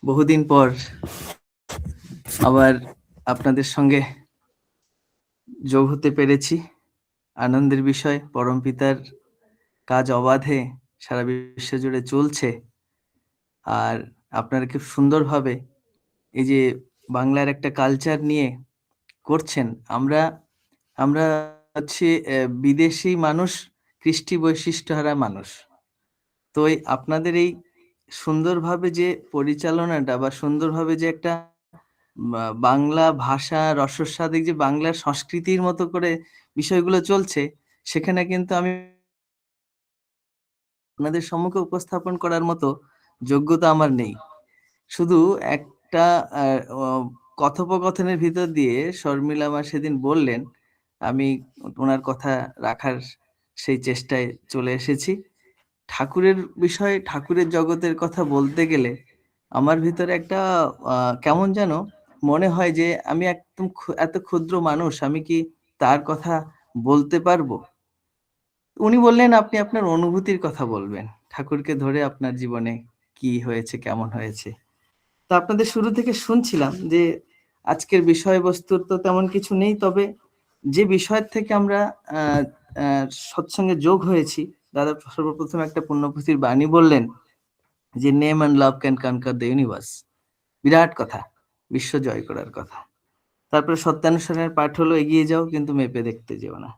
বহুদিন পর আবার আপনাদের সঙ্গে যোগ হতে পেরেছি। আনন্দের বিষয়, পরমপিতার কাজ অবাধে সারা বিশ্ব জুড়ে চলছে। আর আপনারা খুব সুন্দরভাবে এই যে বাংলার একটা কালচার নিয়ে করছেন। আমরা আমরা হচ্ছি বিদেশী মানুষ, কৃষ্টি বৈশিষ্ট্যহারা মানুষ। তো এই আপনাদের এই সুন্দরভাবে যে পরিচালনাটা বা সুন্দরভাবে যে একটা বাংলা ভাষা রসস্বাদিক যে বাংলার সংস্কৃতির মতো করে বিষয়গুলো চলছে, সেখানে কিন্তু আমি আপনাদের সম্মুখে উপস্থাপন করার মতো যোগ্যতা আমার নেই। শুধু একটা আ অ কথোপকথনের ভিতর দিয়ে শর্মিলা মা সেদিন বললেন, আমি উনার কথা রাখার সেই চেষ্টায় চলে এসেছি। ঠাকুরের বিষয়ে, ঠাকুরের জগতের কথা বলতে গেলে আমার ভিতরে একটা আ কেমন যেন মনে হয় যে আমি একদম এত ক্ষুদ্র মানুষ, আমি কি তার কথা বলতে পারবো? উনি বললেন, "আপনি আপনার অনুভূতির কথা বলবেন। ঠাকুরকে ধরে আপনার জীবনে কি হয়েছে, কেমন হয়েছে?" তো আপনাদের শুরু থেকে শুনছিলাম যে আজকের বিষয়বস্তুর তো তেমন কিছু নেই। তবে যে বিষয়ের থেকে আমরা আ আ সৎসঙ্গে যোগ হয়েছি, দাদা সর্বপ্রথম একটা পুণ্যপুঁথির বাণী বললেন যে, "name and love can conquer the universe." বিরাট কথা, বিশ্ব জয় করার কথা। তারপরে সত্যানুসরণের পাঠ হলো, "এগিয়ে যাও কিন্তু মেপে দেখতে যেও না।"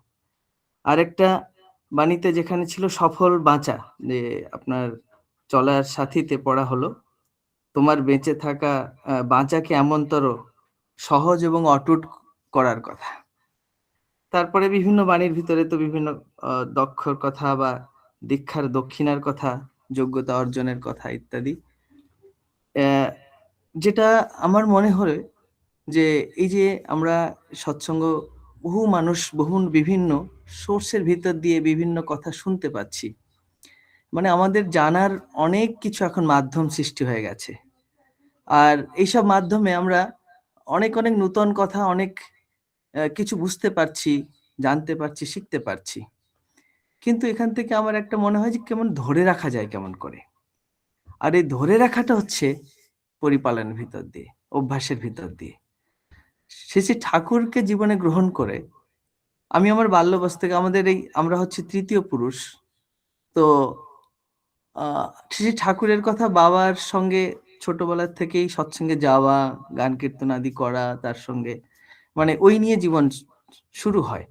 আরেকটা বাণীতে যেখানে ছিল সফল বাঁচা, যে আপনার চলার সাথীতে পড়া হলো, "তোমার বেঁচে থাকা বাঁচাকে এমনতর সহজ এবং অটুট করার কথা।" তারপরে বিভিন্ন বাণীর ভিতরে তো বিভিন্ন দক্ষর কথা বা দীক্ষার দক্ষিণার কথা, যোগ্যতা অর্জনের কথা ইত্যাদি। অ্যা যেটা আমার মনে হয় যে এই যে আমরা সৎসঙ্গ, বহু মানুষ বিভিন্ন সোর্সের ভিতর দিয়ে বিভিন্ন কথা শুনতে পাচ্ছি। মানে আমাদের জানার অনেক কিছু এখন মাধ্যম সৃষ্টি হয়ে গেছে। আর এইসব মাধ্যমে আমরা অনেক নূতন কথা, অনেক কিছু বুঝতে পারছি, জানতে পারছি, শিখতে পারছি। কিন্তু এখান থেকে আমার একটা মনে হয় যে কেমন ধরে রাখা যায় কেমন করে? আর এই ধরে রাখাটা হচ্ছে পরিপালনের ভিতর দিয়ে, অভ্যাসের ভিতর দিয়ে। শেষে ঠাকুরকে জীবনে গ্রহণ করে আমি আমার বাল্যাবস্থা থেকে, আমাদের এই আমরা হচ্ছি ৩য় পুরুষ। তো আ শ্রী ঠাকুরের কথা বাবার সঙ্গে ছোটবেলা থেকেই সৎসঙ্গে যাওয়া, গান কীর্তন আদি করা, তার সঙ্গে মানে ওই নিয়ে জীবন শুরু হয়।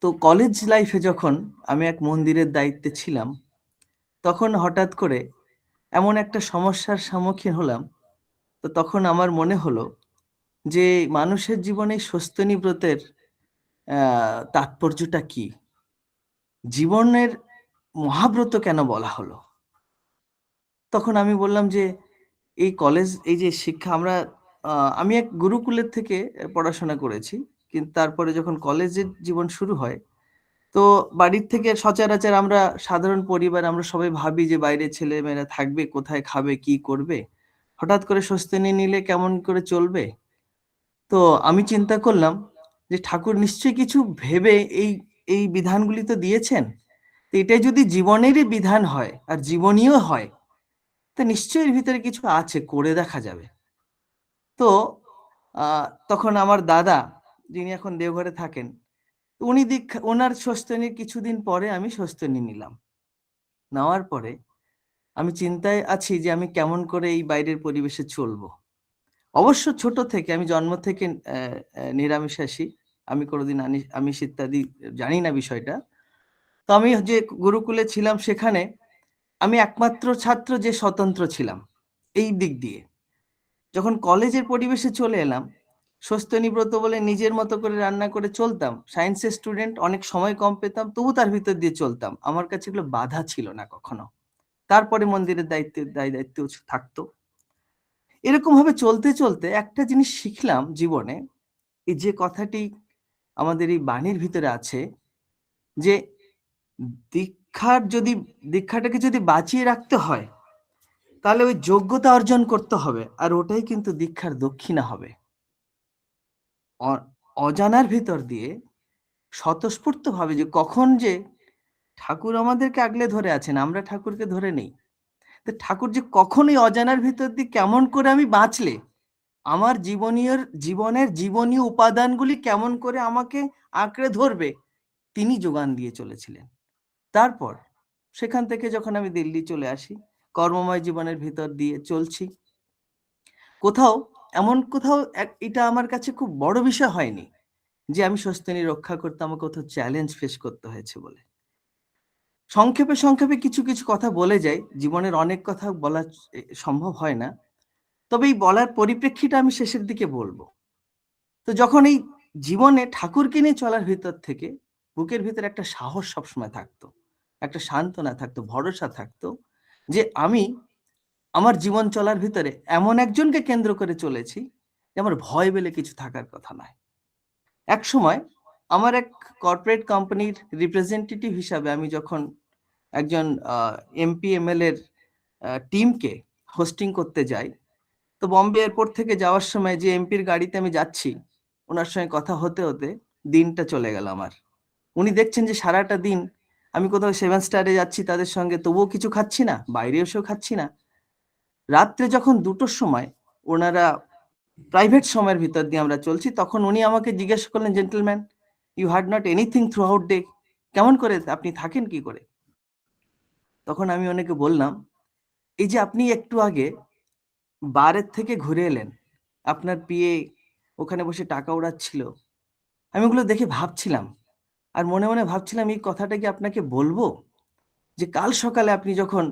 তো কলেজ লাইফে যখন আমি এক মন্দিরের দায়িত্বে ছিলাম, তখন হঠাৎ করে এমন একটা সমস্যার সম্মুখীন হলাম। তো তখন আমার মনে হলো যে মানুষের জীবনে সস্তনী ব্রতের অ্যা তাৎপর্যটা কি? জীবনের মহাব্রত কেন বলা হলো? তখন আমি বললাম যে, এই কলেজ, এই যে শিক্ষা আমরা আ আমি এক গুরুকুলের থেকে পড়াশোনা করেছি। কিন্তু তারপরে যখন কলেজের জীবন শুরু হয়, তো বাড়ির থেকে সচরাচর আমরা সাধারণ পরিবার, আমরা সবাই ভাবি যে বাইরে ছেলেমেয়েরা থাকবে, কোথায় খাবে, কি করবে? হঠাৎ করে স্বস্তিনী নিলে কেমন করে চলবে? তো আমি চিন্তা করলাম যে ঠাকুর নিশ্চয়ই কিছু ভেবে এই বিধানগুলি তো দিয়েছেন। তো এটাই যদি জীবনেরই বিধান হয় আর জীবনীয় হয়, তো নিশ্চয়ই এর ভিতরে কিছু আছে, করে দেখা যাবে। তো আ তখন আমার দাদা, যিনি এখন দেওঘরে থাকেন, উনি উনার স্বস্তিনীর কিছুদিন পরে আমি স্বস্তিনী নিলাম। নেওয়ার পরে আমি চিন্তায় আছি যে আমি কেমন করে এই বাইরের পরিবেশে চলবো। অবশ্য ছোট থেকে, আমি জন্ম থেকে নিরামিষাশী। আমি কোনদিন আমিষ ইত্যাদি জানি না বিষয়টা। তো আমি যে গুরুকুলে ছিলাম সেখানে আমি একমাত্র ছাত্র যে স্বতন্ত্র ছিলাম এই দিক দিয়ে। যখন কলেজের পরিবেশে চলে এলাম, স্বস্তিনীব্রত বলে নিজের মতো করে রান্না করে চলতাম। সায়েন্সের স্টুডেন্ট, অনেক সময় কম পেতাম, তবু তার ভিতর দিয়ে চলতাম। আমার কাছে এগুলো বাধা ছিল না কখনো। তারপরে মন্দিরের দায়িত্বেও থাকতো। এরকমভাবে চলতে একটা জিনিস শিখলাম জীবনে, এই যে কথাটি আমাদের এই বাণীর ভিতরে আছে যে যদি দীক্ষাটাকে যদি বাঁচিয়ে রাখতে হয়, তাহলে ওই যোগ্যতা অর্জন করতে হবে। আর ওটাই কিন্তু দীক্ষার দক্ষিণা হবে। অ অজানার ভিতর দিয়ে স্বতঃস্ফূর্তভাবে যে কখন যে ঠাকুর আমাদেরকে আগলে ধরে আছেন, আমরা ঠাকুরকে ধরে নেই। তো ঠাকুর যে কখনোই অজানার ভিতর দিয়ে কেমন করে আমি বাঁচলে আমার জীবনের জীবনীয় উপাদানগুলি কেমন করে আমাকে আঁকড়ে ধরবে তিনি যোগান দিয়ে চলেছিলেন। তারপর সেখান থেকে যখন আমি দিল্লি চলে আসি, কর্মময় জীবনের ভিতর দিয়ে চলছি, কোথাও এটা আমার কাছে খুব বড় বিষয় হয়নি যে আমি সস্তনি রক্ষা করতে আমাকে কোথাও চ্যালেঞ্জ ফেস করতে হয়েছে বলে। সংক্ষেপে কিছু কথা বলে যাই, জীবনের অনেক কথা বলা সম্ভব হয় না, তবে এই বলার পরিপ্রেক্ষিটা আমি শেষের দিকে বলবো। তো যখন এই জীবনে ঠাকুরকে নিয়ে চলার ভিতর থেকে বুকের ভিতরে একটা সাহস সবসময় থাকতো, একটা সান্ত্বনা থাকতো, ভরসা থাকতো যে আমি আমার জীবন চলার ভিতরে এমন একজনকে কেন্দ্র করে চলেছি যে আমার ভয় বলে কিছু থাকার কথা নয়। একসময় আমার এক কর্পোরেট কোম্পানির রিপ্রেজেন্টেটিভ হিসাবে আমি যখন একজন এমপি এমএলএ এর টিমকে হোস্টিং করতে যাই, তো বম্বে এয়ারপোর্ট থেকে যাওয়ার সময় যে এমপির গাড়িতে আমি যাচ্ছি, ওনার সঙ্গে কথা হতে হতে দিনটা চলে গেল আমার। উনি দেখছেন যে সারাটা দিন আমি কোথাও 7 স্টারে যাচ্ছি তাদের সঙ্গে, তবুও কিছু খাচ্ছি না, বাইরে এসেও খাচ্ছি না। রাত্রে যখন 2টোর সময় ওনারা প্রাইভেট সময়ের ভিতর দিয়ে আমরা চলছি, তখন উনি আমাকে জিজ্ঞেস করলেন, gentleman, you had not anything throughout day, কেমন করে আপনি থাকেন কি করে? তখন আমি ওনাকে বললাম, এই যে আপনি একটু আগে বারের থেকে ঘুরে এলেন, আপনার পিএ ওখানে বসে টাকা উড়াচ্ছিল, আমি ওগুলো দেখে ভাবছিলাম, আর মনে মনে ভাবছিলাম এই কথাটা কি আপনাকে বলবো, যে কাল সকালে আপনি যখন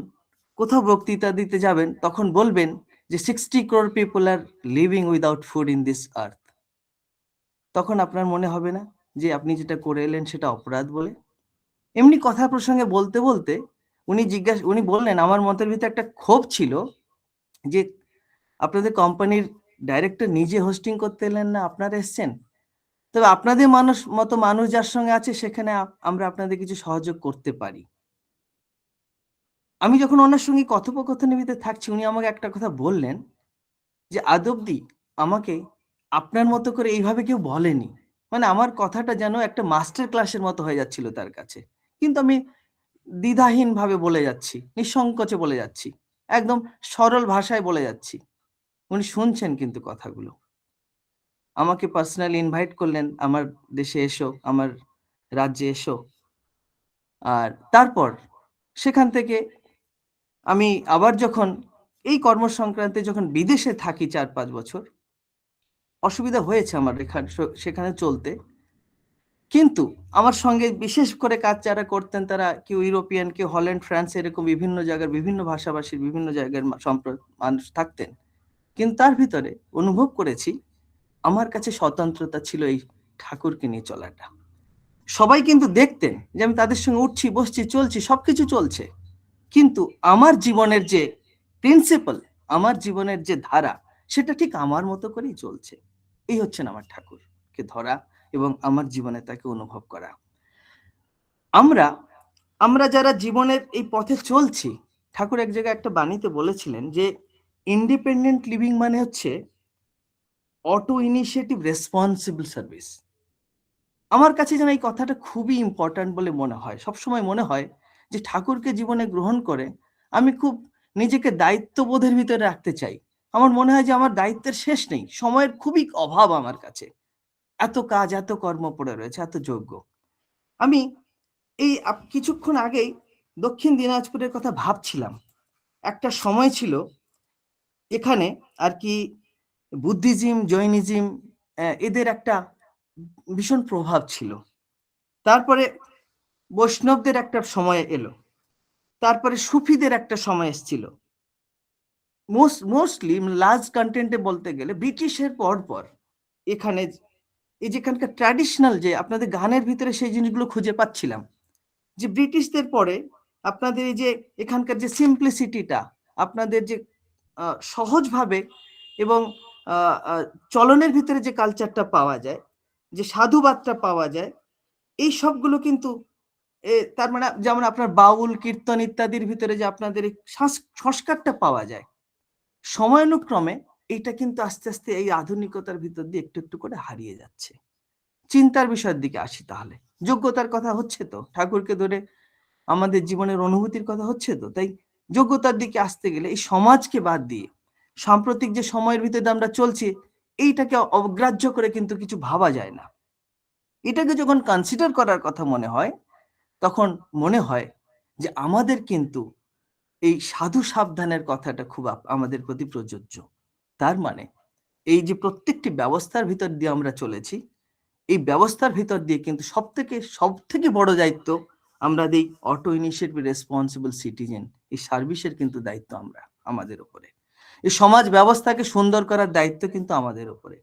কোথাও বক্তৃতা দিতে যাবেন তখন বলবেন যে 60 crore people are living without food in this earth। তখন আপনার মনে হবে না যে আপনি যেটা করে এলেন সেটা অপরাধ বলে? এমনি কথা প্রসঙ্গে বলতে বলতে উনি বললেন, আমার মতের ভিতরে একটা ক্ষোভ ছিল যে আপনাদের কোম্পানির ডাইরেক্টর নিজে হোস্টিং করতে এলেন না, আপনারা এসছেন, তবে আপনাদের মতো মানুষ যার সঙ্গে আছে সেখানে আমরা আপনাদের কিছু সহযোগ করতে পারি। আমি যখন ওনার সঙ্গে কথোপকথনের ভিতরে থাকছি, উনি আমাকে একটা কথা বললেন যে আজ অব্দি আমাকে আপনার মতো করে এইভাবে কেউ বলেনি। মানে আমার কথাটা যেন একটা মাস্টার ক্লাসের মতো হয়ে যাচ্ছিল তার কাছে। কিন্তু আমি দ্বিধাহীনভাবে বলে যাচ্ছি, নিঃসংকোচে বলে যাচ্ছি, একদম সরল ভাষায় বলে যাচ্ছি। উনি শুনছেন কিন্তু কথাগুলো। আমাকে পার্সোনালি ইনভাইট করলেন, আমার দেশে এসো, আমার রাজ্যে এসো। আর তারপর সেখান থেকে আমি আবার যখন এই কর্মসংক্রান্তে যখন বিদেশে থাকি 4-5 বছর, অসুবিধা হয়েছে আমার সেখানে চলতে। কিন্তু আমার সঙ্গে বিশেষ করে কাজ যারা করতেন তারা কেউ ইউরোপিয়ান, কেউ হল্যান্ড, ফ্রান্স, এরকম বিভিন্ন জায়গার বিভিন্ন ভাষাভাষীর বিভিন্ন জায়গার মানুষ থাকতেন। কিন্তু তার ভিতরে অনুভব করেছি আমার কাছে স্বতন্ত্রতা ছিল এই ঠাকুরকে নিয়ে চলাটা। সবাই কিন্তু দেখতেন যে আমি তাদের সঙ্গে উঠছি, বসছি, চলছি, সবকিছু চলছে, কিন্তু আমার জীবনের যে প্রিন্সিপাল, আমার জীবনের যে ধারা, সেটা ঠিক আমার মতো করেই চলছে। এই হচ্ছেন আমার ঠাকুরকে ধরা এবং আমার জীবনে তাকে অনুভব করা। আমরা আমরা যারা জীবনের এই পথে চলছি, ঠাকুর এক জায়গায় একটা বাণীতে বলেছিলেন যে ইন্ডিপেন্ডেন্ট লিভিং মানে হচ্ছে অটো ইনিশিয়েটিভ রেসপন্সিবল সার্ভিস। আমার কাছে যেন এই কথাটা খুবই ইম্পর্ট্যান্ট বলে মনে হয়। সবসময় মনে হয় যে ঠাকুরকে জীবনে গ্রহণ করে আমি খুব নিজেকে দায়িত্ববোধের ভিতরে রাখতে চাই। আমার মনে হয় যে আমার দায়িত্বের শেষ নেই। সময়ের খুবই অভাব আমার কাছে। এত কাজ, এত কর্ম পড়ে রয়েছে, এত যোগ্য। আমি এই কিছুক্ষণ আগেই দক্ষিণ দিনাজপুরের কথা ভাবছিলাম। একটা সময় ছিল এখানে আর কি বুদ্ধিজম, জৈনিজম এদের একটা ভীষণ প্রভাব ছিল। তারপরে বৈষ্ণবদের একটা সময় এলো, তারপরে সুফিদের একটা সময় এসেছিল। মোস্টলি লার্জ কন্টেন্টে বলতে গেলে ব্রিটিশের পর এখানে এই যেখানকার ট্র্যাডিশনাল যে আপনাদের গানের ভিতরে সেই জিনিসগুলো খুঁজে পাচ্ছিলাম, যে ব্রিটিশদের পরে আপনাদের এই যে এখানকার যে সিম্পলিসিটিটা, আপনাদের যে সহজভাবে এবং চলনের ভিতরে যে কালচারটা পাওয়া যায়, যে সাধুবাদটা পাওয়া যায়, এই সবগুলো কিন্তু তার মানে যেমন আপনার বাউল, কীর্তন ইত্যাদির ভিতরে যে আপনাদের সংস্কারটা পাওয়া যায়, সময়ানুক্রমে এইটা কিন্তু আস্তে আস্তে এই আধুনিকতার ভিতর দিয়ে একটু একটু করে হারিয়ে যাচ্ছে। চিন্তার বিষয়ের দিকে আসি তাহলে। যোগ্যতার কথা হচ্ছে তো, ঠাকুরকে ধরে আমাদের জীবনের অনুভূতির কথা হচ্ছে তো, তাই যোগ্যতার দিকে আসতে গেলে এই সমাজকে বাদ দিয়ে সাম্প্রতিক যে সময়ের ভিতরে আমরা চলছি এইটাকে অগ্রাহ্য করে কিন্তু কিছু ভাবা যায় না। এটাকে যখন কনসিডার করার কথা মনে হয়, তখন মনে হয় যে আমাদের কিন্তু এই সাধু সাবধানের কথাটা খুব আমাদের প্রতি প্রযোজ্য। তার মানে এই যে প্রত্যেকটি ব্যবস্থার ভিতর দিয়ে আমরা চলেছি, এই ব্যবস্থার ভিতর দিয়ে কিন্তু সব থেকে বড় দায়িত্ব আমরা দিই অটো ইনিশিয়েটিভ রেসপন্সিবল সিটিজেন, এই সার্ভিসের কিন্তু দায়িত্ব আমাদের উপরে। এই সমাজ ব্যবস্থাকে সুন্দর করার দায়িত্ব কিন্তু আমাদের উপরে।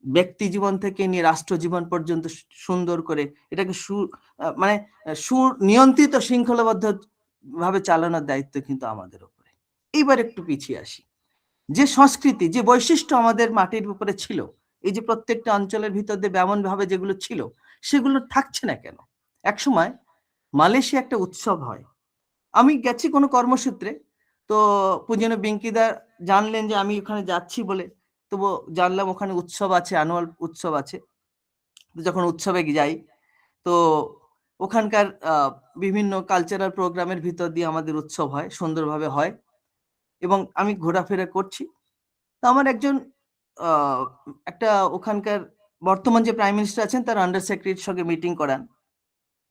ব্যক্তি জীবন থেকে নিয়ে রাষ্ট্র জীবন পর্যন্ত সুন্দর করে এটাকে মানে সুনিয়ন্ত্রিত শৃঙ্খলাবদ্ধ ভাবে চালানোর দায়িত্ব কিন্তু আমাদের উপরে। এইবার একটু পিছিয়ে আসি। যে সংস্কৃতি, যে বৈশিষ্ট্য আমাদের মাটির উপরে ছিল, এই যে প্রত্যেকটা অঞ্চলের ভিতর দিয়ে এমন ভাবে যেগুলো ছিল, সেগুলো থাকছে না কেন? একসময় মালয়েশিয়া একটা উৎসব হয়, আমি গেছি কোনো কর্মসূত্রে, তো পূজনীয় বিঙ্কিদা জানলেন যে আমি ওখানে যাচ্ছি বলে, তো জানলাম ওখানে উৎসব আছে, অ্যানুয়াল উৎসব আছে। তো যখন উৎসবে যাই, তো ওখানকার বিভিন্ন কালচারাল প্রোগ্রামের ভিতর দিয়ে আমাদের উৎসব হয়, সুন্দরভাবে হয়, এবং আমি ঘোরাফেরা করছি। তো আমার একজন একটা ওখানকার বর্তমান যে প্রাইম মিনিস্টার আছেন তার আন্ডার সেক্রেটারির সঙ্গে মিটিং করান।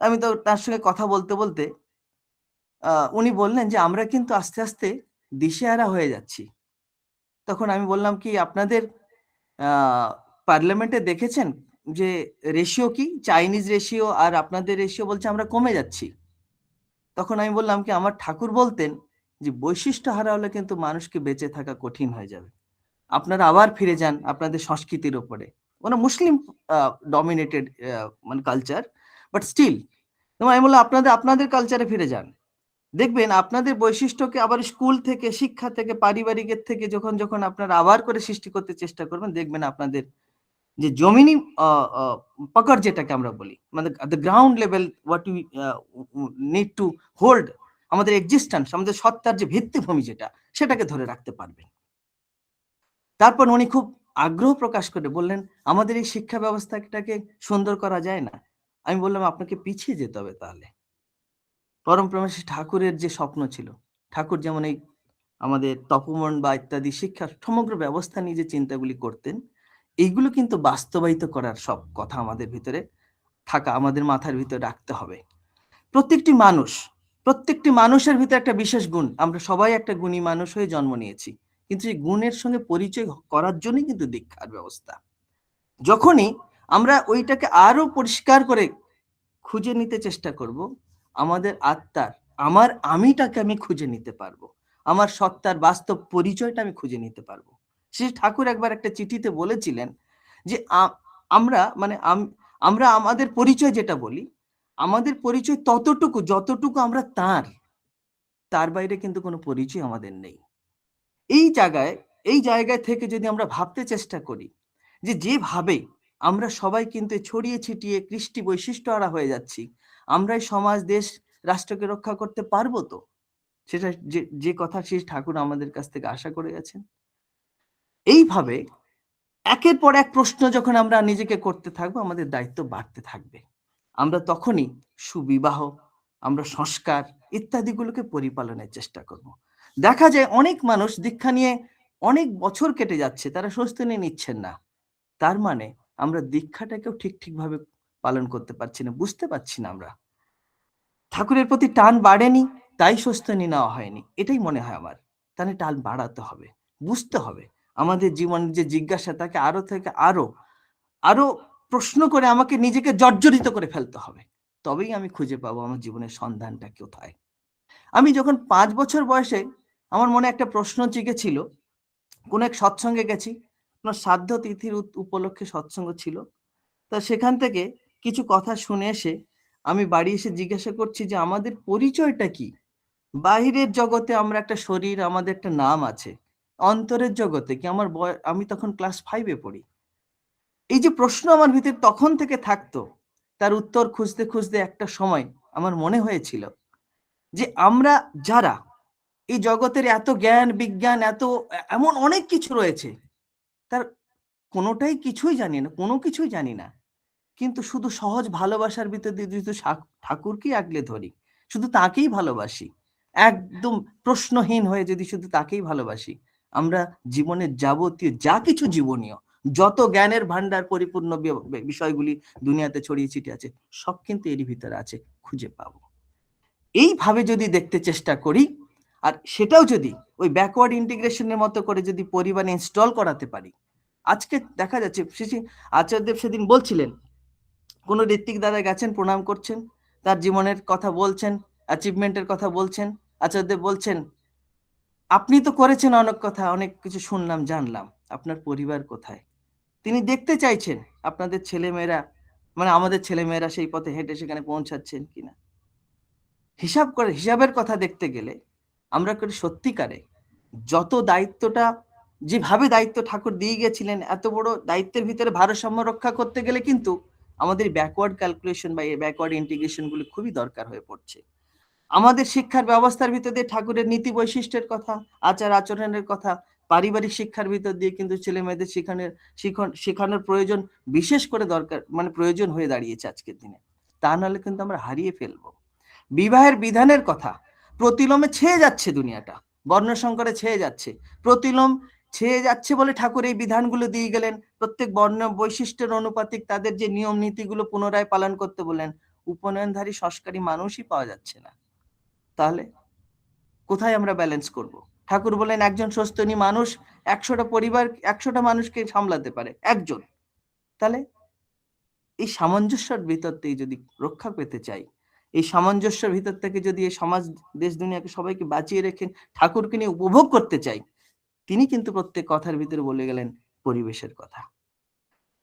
আমি তো তার সঙ্গে কথা বলতে বলতে উনি বললেন যে আমরা কিন্তু আস্তে আস্তে দিশেহারা হয়ে যাচ্ছি। তখন আমি বললাম কি আপনাদের পার্লামেন্টে দেখেছেন যে রেশিও কি, চাইনিজ রেশিও আর আপনাদের রেশিও বলছে আমরা কমে যাচ্ছি। তখন আমি বললাম কি আমার ঠাকুর বলতেন যে বৈশিষ্ট্য হারা হলে কিন্তু মানুষকে বেঁচে থাকা কঠিন হয়ে যাবে, আপনারা আবার ফিরে যান আপনাদের সংস্কৃতির উপরে। ওরা মুসলিম ডমিনেটেড মানে কালচার, বাট স্টিল আমি বললাম আপনাদের কালচারে ফিরে যান, দেখবেন আপনাদের বৈশিষ্ট্যকে আবার স্কুল থেকে, শিক্ষা থেকে, পারিবারিকের থেকে যখন যখন আপনারা আবার করে সৃষ্টি করতে চেষ্টা করবেন, দেখবেন আপনাদের যে জমিনি পকড় যেটাকে আমরা বলি, মানে the ground level what you need to hold, আমাদের এক্সিস্টেন্স, আমাদের সত্তার যে ভিত্তিভূমি যেটা, সেটাকে ধরে রাখতে পারবেন। তারপর উনি খুব আগ্রহ প্রকাশ করে বললেন আমাদের এই শিক্ষা ব্যবস্থাটাকে সুন্দর করা যায় না। আমি বললাম আপনাকে পিছিয়ে যেতে হবে তাহলে। পরম ব্রহ্মর্ষি ঠাকুরের যে স্বপ্ন ছিল, ঠাকুর যেমন এই আমাদের তপোবন বা ইত্যাদি শিক্ষার সমগ্র ব্যবস্থা নিয়ে যে চিন্তাগুলি করতেন, এইগুলো কিন্তু বাস্তবায়িত করার সব কথা আমাদের ভিতরে থাকা, আমাদের মাথার ভিতরে রাখতে হবে। প্রত্যেকটি মানুষের ভিতরে একটা বিশেষ গুণ, আমরা সবাই একটা গুণী মানুষ হয়ে জন্ম নিয়েছি, কিন্তু এই গুণের সঙ্গে পরিচয় করার জন্যই কিন্তু দীক্ষার ব্যবস্থা। যখনই আমরা ওইটাকে আরো পরিষ্কার করে খুঁজে নিতে চেষ্টা করব, আমাদের আত্মার আমিটাকে আমি খুঁজে নিতে পারবো, আমার সত্তার বাস্তব পরিচয়টা আমি খুঁজে নিতে পারবো। শ্রী ঠাকুর একবার একটা চিঠিতে বলেছিলেন যে আমরা আমাদের পরিচয় যেটা বলি, আমাদের পরিচয় ততটুকু যতটুকু আমরা তার বাইরে কিন্তু কোনো পরিচয় আমাদের নেই। এই জায়গায় থেকে যদি আমরা ভাবতে চেষ্টা করি যে যেভাবে আমরা সবাই কিন্তু ছড়িয়ে ছিটিয়ে কৃষ্টি বৈশিষ্ট্য হারা হয়ে যাচ্ছি, আমরাই সমাজ, দেশ, রাষ্ট্রকে রক্ষা করতে পারবো তো? সেটা যে কথা শ্রী ঠাকুর আমাদের কাছ থেকে আশা করে গেছেন। এইভাবে একের পর এক প্রশ্ন যখন আমরা নিজেকে করতে থাকবো, আমাদের দায়িত্ব বাড়তে থাকবে। আমরা তখনই সুবিবাহ, আমরা সংস্কার ইত্যাদিগুলোকে পরিপালনের চেষ্টা করব। দেখা যায় অনেক মানুষ দীক্ষা নিয়ে অনেক বছর কেটে যাচ্ছে, তারা স্বস্তি নিচ্ছেন না। তার মানে আমরা দীক্ষাটাকেও ঠিকভাবে পালন করতে পারছি না, বুঝতে পারছি না। আমরা ঠাকুরের প্রতি টান বাড়েনি, তাই স্বস্তি নেওয়া হয়নি, এটাই মনে হয় আমার। তাহলে টান বাড়াতে হবে, বুঝতে হবে আমাদের জীবনের যে জিজ্ঞাসা, তাকে আরো থেকে আরো আরো প্রশ্ন করে আমাকে নিজেকে জর্জরিত করে ফেলতে হবে, তবেই আমি খুঁজে পাবো আমার জীবনের সন্ধানটা কোথায়। আমি যখন 5 বছর বয়সে আমার মনে একটা প্রশ্ন জেগেছিল, কোন এক সৎসঙ্গে গেছি, কোন শ্রাদ্ধ তিথির উপলক্ষে সৎসঙ্গ ছিল, তা সেখান থেকে কিছু কথা শুনে এসে আমি বাড়ি এসে জিজ্ঞাসা করছি যে আমাদের পরিচয়টা কি। বাহিরের জগতে আমরা একটা শরীর, আমাদের একটা নাম আছে, অন্তরের জগতে কি আমার আমি তখন ক্লাস 5-এ পড়ি। এই যে প্রশ্ন আমার ভিতরে তখন থেকে থাকতো, তার উত্তর খুঁজতে খুঁজতে একটা সময় আমার মনে হয়েছিল যে আমরা যারা এই জগতের এত জ্ঞান বিজ্ঞান, এমন অনেক কিছু রয়েছে, তার কোনোটাই কিছুই জানি না, কোনো কিছুই জানি না, কিন্তু শুধু সহজ ভালোবাসার ভিতর দিয়ে ঠাকুরকেই আগলে ধরি, শুধু তাকেই ভালোবাসি। একদম প্রশ্নহীন হয়ে যদি শুধু তাকেই ভালোবাসি, আমরা জীবনের যাবতীয় যা কিছু জীবনীয়, যত জ্ঞানের ভান্ডার পরিপূর্ণ বিষয়গুলি দুনিয়াতে ছড়িয়ে ছিটিয়ে আছে, সব কিন্তু এরই ভিতরে আছে, খুঁজে পাবো। এইভাবে যদি দেখতে চেষ্টা করি, আর সেটাও যদি ওই ব্যাকওয়ার্ড ইন্টিগ্রেশনের মতো করে যদি পরিবারে ইনস্টল করাতে পারি। আজকে দেখা যাচ্ছে আচার্যদেব সেদিন বলছিলেন, কোনো ঋত্বিক দাদা গেছেন, প্রণাম করছেন, তার জীবনের কথা বলছেন, অ্যাচিভমেন্টের কথা বলছেন। আচার্যদেব বলছেন, আপনি তো করেছেন অনেক কথা, অনেক কিছু শুনলাম, জানলাম, আপনার পরিবার কোথায়? তিনি দেখতে চাইছেন আপনাদের ছেলেমেয়েরা, মানে আমাদের ছেলেমেয়েরা সেই পথে হেঁটে সেখানে পৌঁছাচ্ছেন কিনা। হিসাবের কথা দেখতে গেলে আমরা করি সত্যিকারে যত দায়িত্বটা, যেভাবে দায়িত্ব ঠাকুর দিয়ে গেছিলেন, এত বড় দায়িত্বের ভিতরে ভারসাম্য রক্ষা করতে গেলে কিন্তু আমাদের ব্যাকওয়ার্ড ক্যালকুলেশন বা ব্যাকওয়ার্ড ইন্টিগ্রেশন গুলো খুবই দরকার হয়ে পড়ছে। আমাদের শিক্ষার ব্যবস্থার ভিতর দিয়ে ঠাকুরের নীতি বৈশিষ্ট্যের কথা, আচার আচরণের কথা, পারিবারিক শিক্ষার ভিতর দিয়ে কিন্তু ছেলে মেয়েদের শেখানোর প্রয়োজন, বিশেষ করে দরকার, মানে প্রয়োজন হয়ে দাঁড়িয়েছে আজকের দিনে। তা নাহলে কিন্তু আমরা হারিয়ে ফেলবো। বিবাহের বিধানের কথা, প্রতিলোমে ছেয়ে যাচ্ছে দুনিয়াটা, বর্ণসংকরে ছেয়ে যাচ্ছে, প্রতিলোম ছেয়ে যাচ্ছে বলে ঠাকুর এই বিধানগুলো দিয়ে গেলেন। প্রত্যেক বর্ণ বৈশিষ্ট্যের অনুপাতিক তাদের যে নিয়ম নীতিগুলো পুনরায় পালন করতে বললেন। উপনয়নধারী সংস্কারী মানুষই পাওয়া যাচ্ছে না। তাহলে কোথায় আমরা ব্যালেন্স করব? ঠাকুর বলেন একজন সস্তনী মানুষ 100টা পরিবার, 100টা মানুষকে সামলাতে পারে একজন। তাহলে এই সামঞ্জস্যের ভিতর থেকে যদি রক্ষা পেতে চাই, এই সামঞ্জস্যের ভিতর থেকে যদি এই সমাজ দেশ দুনিয়াকে সবাইকে বাঁচিয়ে রেখে ঠাকুরকে নিয়ে উপভোগ করতে চাই, তিনি কিন্তু প্রত্যেক কথার ভিতরে বলে গেলেন পরিবেশের কথা।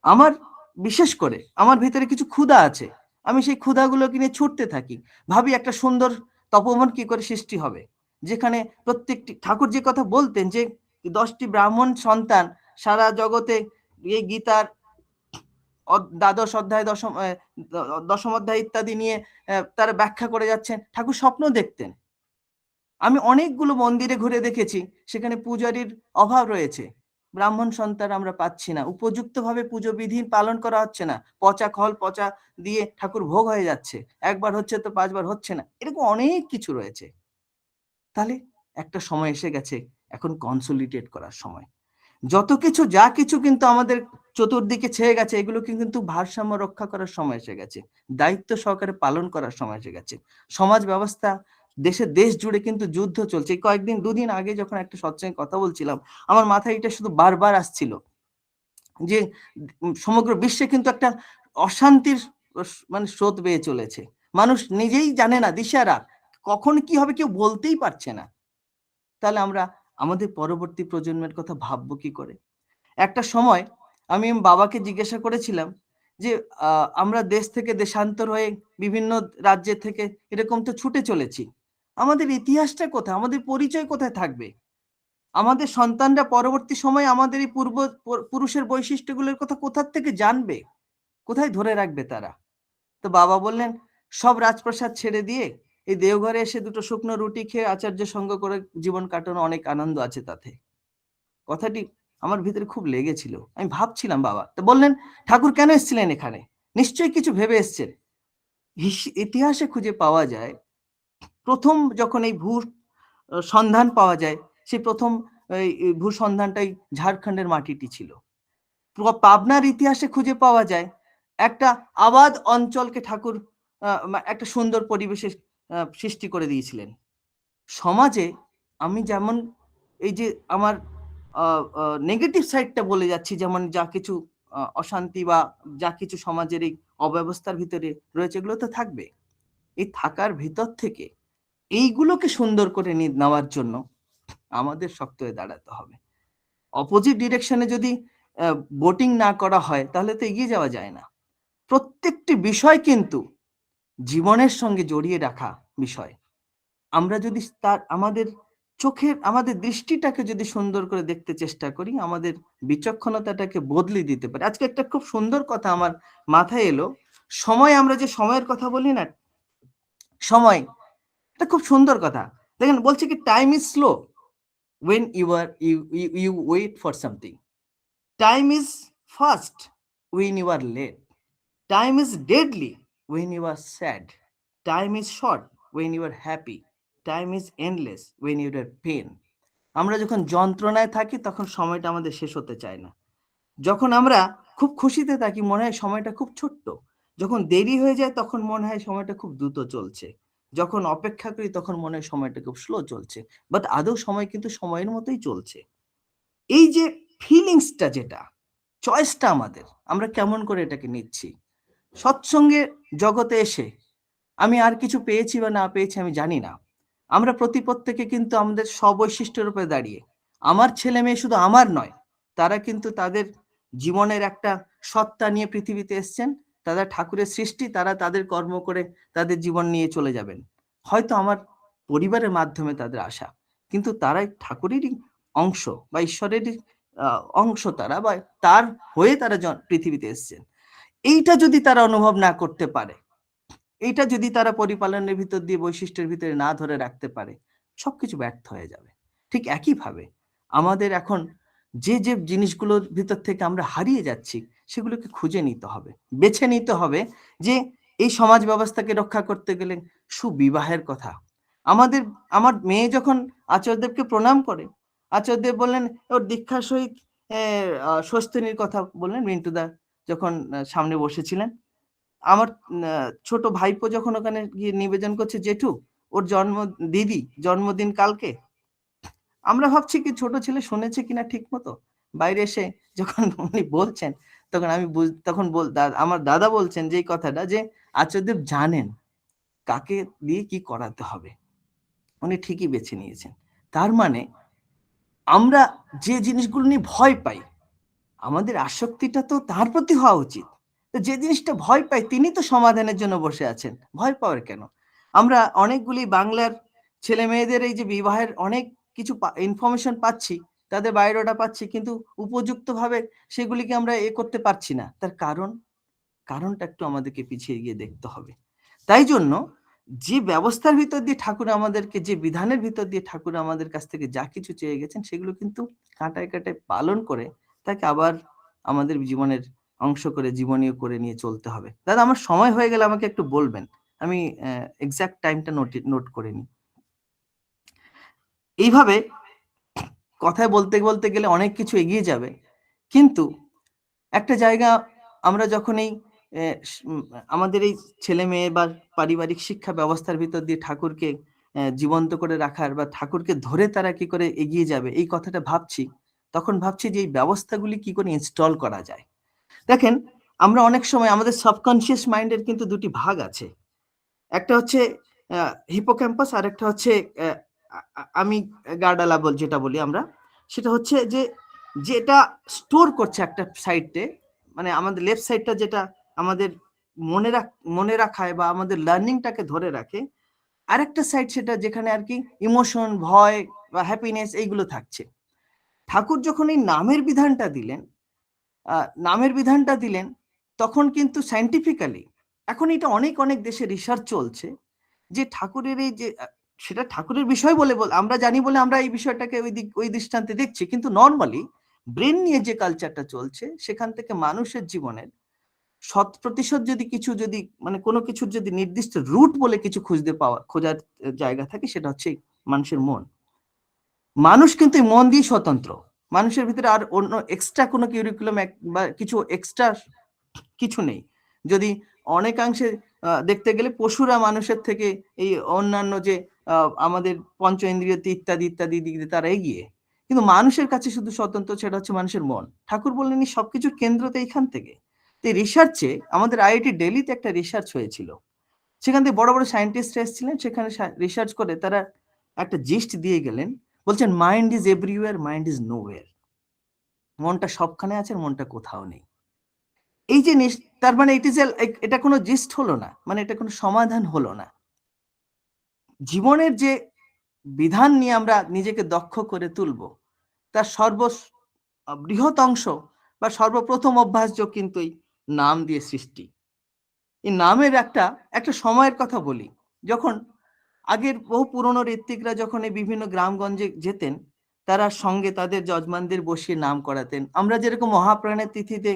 আমার বিশেষ করে আমার ভিতরে কিছু ক্ষুধা আছে, আমি সেই ক্ষুধাগুলোকে নিয়ে ছুটতে থাকি, ভাবি একটা সুন্দর তপবন কি করে সৃষ্টি হবে, যেখানে প্রত্যেকটি ঠাকুর যে কথা বলতেন যে 10টি ব্রাহ্মণ সন্তান সারা জগতে এই গীতার দ্বাদশ অধ্যায়, দশম অধ্যায় ইত্যাদি নিয়ে তারা ব্যাখ্যা করে যাচ্ছেন। ঠাকুর স্বপ্ন দেখতেন। আমি অনেকগুলো মন্দিরে ঘুরে দেখেছি, সেখানে পূজারীর অভাব রয়েছে, ব্রাহ্মণ সন্তান আমরা পাচ্ছি না, উপযুক্তভাবে পুজো বিধি পালন করা হচ্ছে না, পচা খল পচা দিয়ে ঠাকুর ভোগ হয়ে যাচ্ছে, একবার হচ্ছে তো 5বার হচ্ছে না, এরকম অনেক কিছু রয়েছে। তাহলে একটা সময় এসে গেছে, এখন কনসলিডেট করার সময়। যত কিছু যা কিছু কিন্তু আমাদের চতুর্দিকে ছেয়ে গেছে, এগুলোকে কিন্তু ভারসাম্য রক্ষা করার সময় এসে গেছে, দায়িত্ব সহকারে পালন করার সময় এসে গেছে। সমাজ ব্যবস্থা দেশ জুড়ে কিন্তু যুদ্ধ চলছে। কয়েকদিন, দুদিন আগে যখন একটা সৎসঙ্গে কথা বলছিলাম, আমার মাথায় এটা শুধু বারবার আসছিল যে সমগ্র বিশ্বে কিন্তু একটা অশান্তির মানে স্রোত বেয়ে চলেছে। মানুষ নিজেই জানে না, দিশারা কখন কি হবে কেউ বলতেই পারছে না। তাহলে আমরা আমাদের পরবর্তী প্রজন্মের কথা ভাববো কি করে? একটা সময় আমি বাবাকে জিজ্ঞাসা করেছিলাম যে আমরা দেশ থেকে দেশান্তর হয়ে বিভিন্ন রাজ্যের থেকে এরকম তো ছুটে চলেছি, আমাদের ইতিহাসটা কোথায়, আমাদের পরিচয় কোথায় থাকবে? আমাদের সন্তানরা পরবর্তী সময়ে আমাদের এই পুরুষের বৈশিষ্ট্যগুলোর কথা কোথা থেকে জানবে, কোথায় ধরে রাখবে তারা? তো বাবা বললেন, সব রাজপ্রাসাদ ছেড়ে দিয়ে এই দেওঘরে এসে দুটো শুকনো রুটি খেয়ে আচার্য সঙ্গ করে জীবন কাটানো অনেক আনন্দ আছে তাতে। কথাটি আমার ভিতরে খুব লেগেছিল। আমি ভাবছিলাম বাবা, তো বললেন ঠাকুর কেন এসেছিলেন এখানে? নিশ্চয়ই কিছু ভেবে এসছেন। ইতিহাসে খুঁজে পাওয়া যায়, প্রথম যখন এই ভূ সন্ধান পাওয়া যায়, সেই প্রথম এই ভূ সন্ধানটাই ঝাড়খণ্ডের মাটিটি ছিল। পাবনার ইতিহাসে খুঁজে পাওয়া যায় একটা আবাদ অঞ্চলকে ঠাকুর একটা সুন্দর পরিবেশের সৃষ্টি করে দিয়েছিলেন। সমাজে আমি যেমন এই যে আমার নেগেটিভ সাইডটা বলে যাচ্ছি, যেমন যা কিছু অশান্তি বা যা কিছু সমাজের এই অব্যবস্থার ভিতরে রয়েছে, এগুলো তো থাকবে। এই থাকার ভিতর থেকে এইগুলোকে সুন্দর করে নেওয়ার জন্য আমাদের শক্ত হয়ে দাঁড়াতে হবে। অপোজিট ডিরেকশনে যদি বোটিং না করা হয়, তাহলে তো এগিয়ে যাওয়া যায় না। প্রত্যেকটি বিষয় কিন্তু জীবনের সঙ্গে জড়িয়ে রাখা বিষয়। আমরা যদি আমাদের চোখের, আমাদের দৃষ্টিটাকে যদি সুন্দর করে দেখতে চেষ্টা করি, আমাদের বিচক্ষণতাটাকে বদলে দিতে পারে। আজকে একটা খুব সুন্দর কথা আমার মাথায় এলো, সময়, আমরা যে সময়ের কথা বলি না, সময়, এটা খুব সুন্দর কথা। দেখেন বলছে কি, time is slow when you wait for something, time is fast when you are late, time is deadly when you are sad, time is short when you are happy, time is endless when you are pain. আমরা যখন যন্ত্রণায় থাকি তখন সময়টা আমাদের শেষ হতে চায় না। যখন আমরা খুব খুশিতে থাকি মনে হয় সময়টা খুব ছোট্ট। যখন দেরি হয়ে যায় তখন মনে হয় সময়টা খুব দ্রুত চলছে। যখন অপেক্ষা করি তখন মনে হয় সময়টা খুব স্লো চলছে। বাট আদৌ সময় কিন্তু সময়ের মতোই চলছে। এই যে ফিলিংসটা যেটা, চয়েসটা আমাদের, আমরা কেমন করে এটাকে নিচ্ছি? সৎসঙ্গের জগতে এসে আমি আর কিছু পেয়েছি বা না পেয়েছি আমি জানি না। আমরা প্রত্যেকে কিন্তু আমাদের স্ববৈশিষ্ট্যের উপরে দাঁড়িয়ে, আমার ছেলে মেয়ে শুধু আমার নয়, তারা কিন্তু তাদের জীবনের একটা সত্তা নিয়ে পৃথিবীতে এসছেন। তারা ঠাকুরের সৃষ্টি, তারা তাদের কর্ম করে তাদের জীবন নিয়ে চলে যাবেন। হয়তো আমার পরিবারের মাধ্যমে তাদের আসা, কিন্তু তারাই ঠাকুরেরই অংশ বা ঈশ্বরেরই অংশ তারা, বা তার হয়ে তারা পৃথিবীতে এসছেন। এইটা যদি তারা অনুভব না করতে পারে, এইটা যদি তারা পরিপালনের ভিতর দিয়ে বৈশিষ্ট্যের ভিতরে না ধরে রাখতে পারে, সবকিছু ব্যর্থ হয়ে যাবে। ঠিক একইভাবে আমাদের এখন যে জিনিসগুলোর ভিতর থেকে আমরা হারিয়ে যাচ্ছি সেগুলোকে খুঁজে নিতে হবে, বেছে নিতে হবে যে এই সমাজ ব্যবস্থাকে রক্ষা করতে গেলে সুবিবাহের কথা। আমার মেয়ে যখন আচার্যদেবকে প্রণাম করে, আচার্যদেব বললেন ওর দীক্ষার সহিত স্বস্তিনীর কথা বললেন। মিন্টুদা যখন সামনে বসেছিলেন, আমার ছোট ভাইপো যখন ওখানে গিয়ে নিবেদন করছে, জেঠু ওর দিদি জন্মদিন কালকে, আমরা ভাবছি কি ছোট ছেলে শুনেছে কিনা ঠিক মতো। বাইরে এসে যখন উনি বলছেন তখন আমি তখন আমার দাদা বলছেন যে কথাটা, যে আচার্যদেব জানেন কাকে দিয়ে কি করাতে হবে, উনি ঠিকই বেছে নিয়েছেন। তার মানে আমরা যে জিনিসগুলো নিয়ে ভয় পাই, আমাদের আসক্তিটা তো তার প্রতি হওয়া উচিত। তো যে জিনিসটা ভয় পাই তিনি তো সমাধানের জন্য বসে আছেন, ভয় পাওয়ার কেন? আমরা অনেকগুলি বাংলার ছেলে মেয়েদের এই যে বিবাহের অনেক কিছু ইনফরমেশন পাচ্ছি, তাদের বায়োডাটা পাচ্ছি, কিন্তু উপযুক্তভাবে সেগুলিকে আমরা করতে পারছি না। তার কারণটা একটু আমাদেরকে পিছিয়ে গিয়ে দেখতে হবে। তাই জন্য যে ব্যবস্থার ভিতর দিয়ে ঠাকুর আমাদেরকে, যে বিধানের ভিতর দিয়ে ঠাকুর আমাদের কাছ থেকে যা কিছু চেয়ে গেছেন, সেগুলো কিন্তু কাঁটায় কাঁটায় পালন করে তাকে আবার আমাদের জীবনের অংশ করে জীবনীয় করে নিয়ে চলতে হবে। দাদা আমার সময় হয়ে গেলে আমাকে একটু বলবেন, আমি এক্সাক্ট টাইমটা নোট করে নিই। এইভাবে কথায় বলতে বলতে গেলে অনেক কিছু এগিয়ে যাবে, কিন্তু একটা জায়গা আমরা যখন এই আমাদের এই ছেলে মেয়ে বা পারিবারিক শিক্ষা ব্যবস্থার ভিতর দিয়ে ঠাকুরকে জীবন্ত করে রাখার বা ঠাকুরকে ধরে তারা কি করে এগিয়ে যাবে এই কথাটা ভাবছি, তখন ভাবছি যে এই ব্যবস্থাগুলি কি করে ইনস্টল করা যায়। দেখেন, আমরা অনেক সময় আমাদের সাবকনশিয়াস মাইন্ডের কিন্তু দুটি ভাগ আছে। একটা হচ্ছে হিপোক্যাম্পাস, আর একটা হচ্ছে আমি গার্ডালা যেটা বলি আমরা, সেটা হচ্ছে যে যেটা স্টোর করছে একটা সাইডে, মানে আমাদের লেফট সাইডটা যেটা আমাদের মনে রাখায় বা আমাদের লার্নিংটাকে ধরে রাখে, আরেকটা সাইড সেটা যেখানে আর কি ইমোশন, ভয় বা হ্যাপিনেস এইগুলো থাকছে। ঠাকুর যখন এই নামের বিধানটা দিলেন তখন কিন্তু সায়েন্টিফিক্যালি এখন এটা অনেক দেশে রিসার্চ চলছে যে ঠাকুরের এই যে সেটা ঠাকুরের বিষয় বলে আমরা জানি বলে আমরা এই বিষয়টাকে ওই দৃষ্টান্তে দেখছি, কিন্তু নর্মালি ব্রেন নিয়ে যে কালচারটা চলছে সেখান থেকে মানুষের জীবনের 100% যদি মানে কোনো কিছুর যদি নির্দিষ্ট রুট বলে কিছু খোঁজার জায়গা থাকে, সেটা হচ্ছে মানুষের মন। মানুষ কিন্তু মন দিয়ে স্বতন্ত্র, মানুষের ভিতরে আর অন্য এক্সট্রা কোনো কিউরিকুলাম বা কিছু এক্সট্রা কিছু নেই। যদি অনেকাংশে দেখতে গেলে পশুরা মানুষের থেকে এই অন্যান্য যে আমাদের পঞ্চ ইন্দ্রিয়তে ইত্যাদি ইত্যাদি দিক দিয়ে তারা এগিয়ে, কিন্তু মানুষের কাছে শুধু স্বতন্ত্র, সেটা হচ্ছে মানুষের মন। ঠাকুর বললেন সবকিছুর কেন্দ্র তো এইখান থেকে। এই রিসার্চে আমাদের আইআইটি দিল্লিতে একটা রিসার্চ হয়েছিল, সেখান থেকে বড় বড় সায়েন্টিস্ট এসেছিলেন, সেখানে রিসার্চ করে তারা একটা জিস্ট দিয়ে গেলেন, বলছেন mind is everywhere, mind is nowhere. মনটা সবখানে আছে, মনটা কোথাও নেই। এই যে তার মানে এটা কোনো জিস্ট হলো না, মানে এটা কোনো সমাধান হলো না। জীবনের যে বিধান নিয়ে আমরা নিজেকে দক্ষ করে তুলব, তার বৃহৎ অংশ বা সর্বপ্রথম অভ্যাসযোগ কিন্তু এই নাম দিয়ে সৃষ্টি। এই নামের একটা সময়ের কথা বলি, যখন আগের বহু পুরনো ঋত্বিকরা যখন এই বিভিন্ন গ্রামগঞ্জে যেতেন, তারা সঙ্গে তাদের যজমানদের বসিয়ে নাম করাতেন। আমরা যেরকম মহাপ্রাণের তিথিতে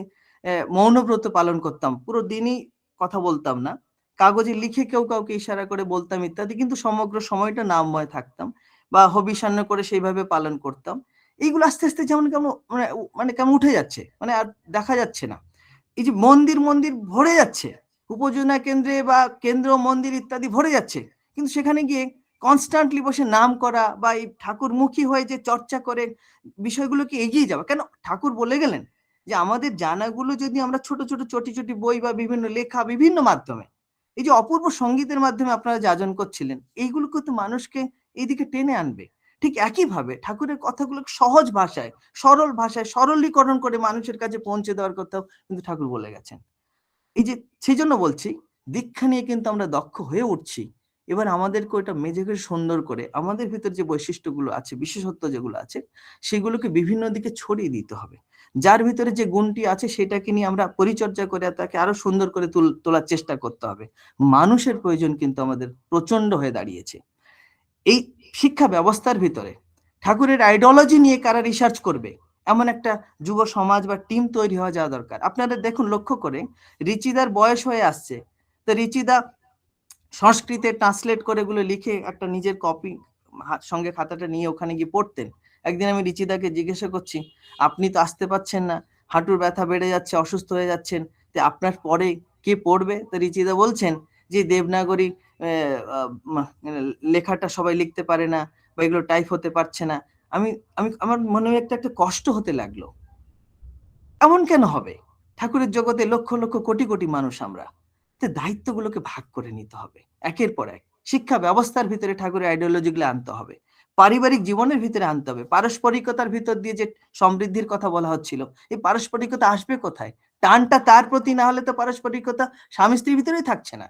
মৌনব্রত পালন করতাম, পুরো দিনই কথা বলতাম না, কাগজে লিখে কেউ কাউকে ইশারা করে বলতাম ইত্যাদি, কিন্তু সমগ্র সময়টা নামময় থাকতাম বা হবিষান্ন করে সেইভাবে পালন করতাম। এইগুলো আস্তে আস্তে যেমন কেমন মানে কেমন উঠে যাচ্ছে, মানে আর দেখা যাচ্ছে না। এই যে মন্দির মন্দির ভরে যাচ্ছে, উপজেলা কেন্দ্রে বা কেন্দ্র মন্দির ইত্যাদি ভরে যাচ্ছে, কিন্তু সেখানে গিয়ে কনস্ট্যান্টলি বসে নাম করা বা এই ঠাকুরমুখী হয়ে যে চর্চা করে বিষয়গুলোকে এগিয়ে যাওয়া, কেন ঠাকুর বলে গেলেন যে আমাদের জানাগুলো যদি আমরা ছোট ছোট চটি চটি বই বা বিভিন্ন লেখা বিভিন্ন মাধ্যমে, এই যে অপূর্ব সঙ্গীতের মাধ্যমে আপনারা যাজন করছিলেন, এইগুলো কিন্তু মানুষকে এইদিকে টেনে আনবে। ঠিক একইভাবে ঠাকুরের কথাগুলো সহজ ভাষায়, সরল ভাষায় সরলীকরণ করে মানুষের কাছে পৌঁছে দেওয়ার কথাও কিন্তু ঠাকুর বলে গেছেন। এই যে সেই জন্য বলছি, দীক্ষা নিয়ে কিন্তু আমরা দক্ষ হয়ে উঠছি। এবার আমাদেরকে ওটা মেঝেকে সুন্দর করে আমাদের ভিতর যে বৈশিষ্ট্যগুলো আছে, বিশেষত্ব যেগুলো আছে, সেগুলোকে বিভিন্ন দিকে ছড়িয়ে দিতে হবে। যার ভিতরে যে গুণটি আছে সেটাকে নিয়ে আমরা পরিচর্যা করে তাকে আরো সুন্দর করে তোলার চেষ্টা করতে হবে। মানুষের প্রয়োজন কিন্তু আমাদের প্রচন্ড হয়ে দাঁড়িয়েছে। এই শিক্ষা ব্যবস্থার ভিতরে ঠাকুরের আইডিওলজি নিয়ে কারা রিসার্চ করবে, এমন একটা যুব সমাজ বা টিম তৈরি হওয়া যাওয়া দরকার। আপনারা দেখুন, লক্ষ্য করে রিচিদার বয়স হয়ে আসছে, তো রিচিদা সংস্কৃতে ট্রান্সলেট করে এগুলো লিখে একটা নিজের কপি সঙ্গে খাতাটা নিয়ে ওখানে গিয়ে পড়তেন। একদিন আমি রিচিদাকে জিজ্ঞাসা করছি, আপনি তো আসতে পারছেন না, হাঁটুর ব্যথা বেড়ে যাচ্ছে, অসুস্থ হয়ে যাচ্ছেন, তো আপনার পরে কে পড়বে? তো রিচিদা বলছেন যে দেবনাগরী লেখাটা সবাই লিখতে পারে না বা এগুলো টাইপ হতে পারছে না। আমি আমি আমার মনে একটা একটা কষ্ট হতে লাগলো। এমন কেন হবে? ঠাকুরের জগতে লক্ষ লক্ষ কোটি কোটি মানুষ আমরা, দায়িত্বগুলোকে ভাগ করে নিতে হবে একের পর এক। শিক্ষা ব্যবস্থার ভিতরে ঠাকুরের আইডিওলজি গুলো আনতে হবে, পারিবারিক জীবনের ভিতরে আনতে হবে, পারস্পরিকতার ভিতর দিয়ে যে সমৃদ্ধির কথা বলা হচ্ছিল, এই পারস্পরিকতা আসবে কোথায়? টানটা তার প্রতি না হলে তো পারস্পরিকতা স্বামী স্ত্রীর ভিতরেই থাকছে না,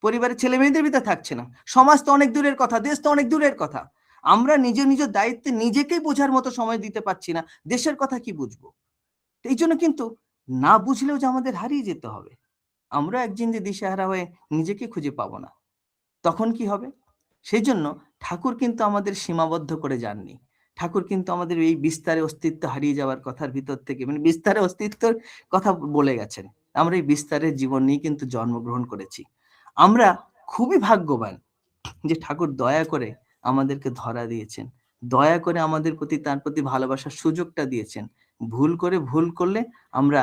পরিবারের ছেলে মেয়েদের ভিতরে থাকছে না, সমাজ তো অনেক দূরের কথা, দেশ তো অনেক দূরের কথা। আমরা নিজ নিজ দায়িত্বে নিজেকেই বোঝার মতো সময় দিতে পারছি না, দেশের কথা কি বুঝবো? এই জন্য কিন্তু না বুঝলেও যে আমাদের হারিয়ে যেতে হবে, আমরা একদিন যে দিশেহারা হয়ে নিজেকে খুঁজে পাবো না, তখন কি হবে? সেই জন্য ঠাকুর কিন্তু আমাদের সীমাবদ্ধ করে যাননি। ঠাকুর কিন্তু আমাদের এই বিস্তারে অস্তিত্ব হারিয়ে যাওয়ার কথার ভিতর থেকে, মানে বিস্তারে অস্তিত্বের কথা বলে গেছেন। আমরা এই বিস্তারের জীবন নিয়ে কিন্তু জন্মগ্রহণ করেছি। আমরা খুবই ভাগ্যবান যে ঠাকুর দয়া করে আমাদেরকে ধরা দিয়েছেন, দয়া করে আমাদের প্রতি তার প্রতি ভালোবাসার সুযোগটা দিয়েছেন। ভুল করলে আমরা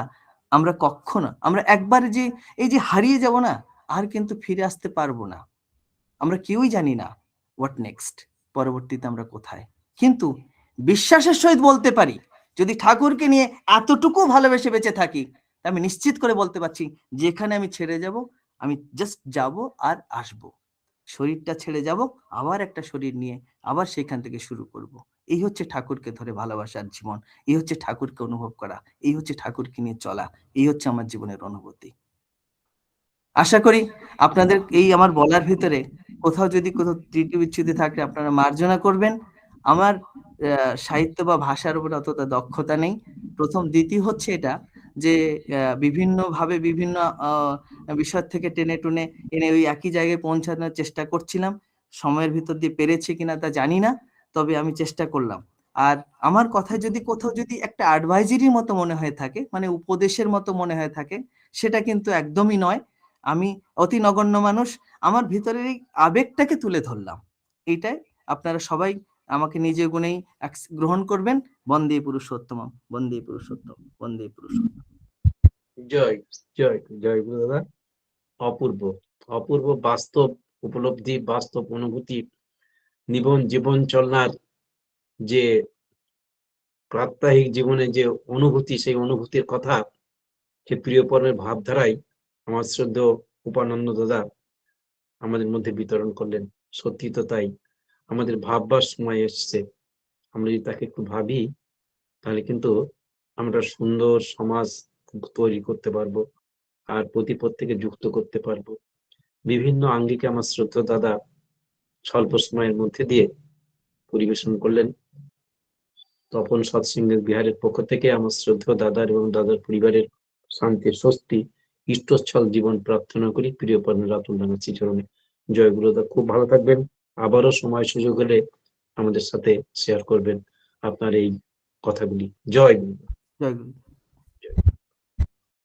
আমরা কখনো, আমরা একবার যে এই যে হারিয়ে যাব না, আর কিন্তু ফিরে আসতে পারবো না। আমরা কেউই জানি না হোয়াট নেক্সট, পরবর্তীতে আমরা কোথায়। কিন্তু বিশ্বাসের সহিত বলতে পারি, যদি ঠাকুরকে নিয়ে এতটুকু ভালোবেসে বেঁচে থাকি, আমি নিশ্চিত করে বলতে পারছি, যেখানে আমি ছেড়ে যাব, আমি জাস্ট যাব আর আসব, শরীরটা ছেড়ে যাব, আবার একটা শরীর নিয়ে আবার সেখান থেকে শুরু করব। এই হচ্ছে ঠাকুরকে ধরে ভালোবাসার জীবন, এই হচ্ছে ঠাকুরকে অনুভব করা, এই হচ্ছে ঠাকুরকে নিয়ে চলা, এই হচ্ছে আমার জীবনের অনুভূতি। আশা করি আপনাদের এই আমার বলার ভিতরে কোথাও যদি কোথাও ত্রুটি বিচ্যুতি থাকে আপনারা মার্জনা করবেন। আমার সাহিত্য বা ভাষার উপর অতটা দক্ষতা নেই, প্রথম। দ্বিতীয় হচ্ছে এটা যে বিভিন্নভাবে বিভিন্ন বিষয় থেকে টেনে টুনে এনে ওই একই জায়গায় পৌঁছানোর চেষ্টা করছিলাম, সময়ের ভিতর দিয়ে পেরেছি কিনা তা জানি না, তবে আমি চেষ্টা করলাম। আর আমার কথায় যদি কোথাও যদি একটা অ্যাডভাইজারির মতো মনে হয়ে থাকে, মানে উপদেশের মতো মনে হয়ে থাকে, সেটা কিন্তু একদমই নয়। আমি অতি নগণ্য মানুষ, আমার ভিতরের এই আবেগটাকে তুলে ধরলাম, এইটাই। আপনারা সবাই আমাকে নিজে গুণেই গ্রহণ করবেন। বন্দে পুরুষোত্তমম, বন্দে পুরুষোত্তম, বন্দে পুরুষোত্তম। জয় জয় জয় গুরু দাদা। অপূর্ব অপূর্ব বাস্তব উপলব্ধি, বাস্তব অনুভূতি, জীবন চলনার যে প্রাত্যহিক জীবনে যে অনুভূতি, সেই অনুভূতির কথা সে প্রিয়পরের ভাবধারায় আমার শ্রদ্ধেয় উপানন্দ দাদা আমাদের মধ্যে বিতরণ করলেন। সত্যি তো তাই, আমাদের ভাববার সময় এসছে। আমরা যদি তাকে একটু ভাবি, তাহলে কিন্তু আমরা সুন্দর সমাজ তৈরি করতে পারবো, আর প্রতিপত্তিকে যুক্ত করতে পারবো। বিভিন্ন আঙ্গিকে আমার শ্রদ্ধেয় দাদা স্বল্প সময়ের মধ্যে দিয়ে পরিবেশন করলেন। তপন সৎসিংহের বিহারের পক্ষ থেকে আমার শ্রদ্ধেয় দাদার এবং দাদার পরিবারের শান্তি, স্বস্তি, ইষ্টচ্ছল জীবন প্রার্থনা করি প্রিয় পর্ণের রাতুল ডাঙ্গা শ্রীচরণে। জয় গুরুদা, খুব ভালো থাকবেন। আবারও সময় সুযোগ হলে আমাদের সাথে শেয়ার করবেন আপনার এই কথাগুলি। জয় গুরু। জয় গুরু।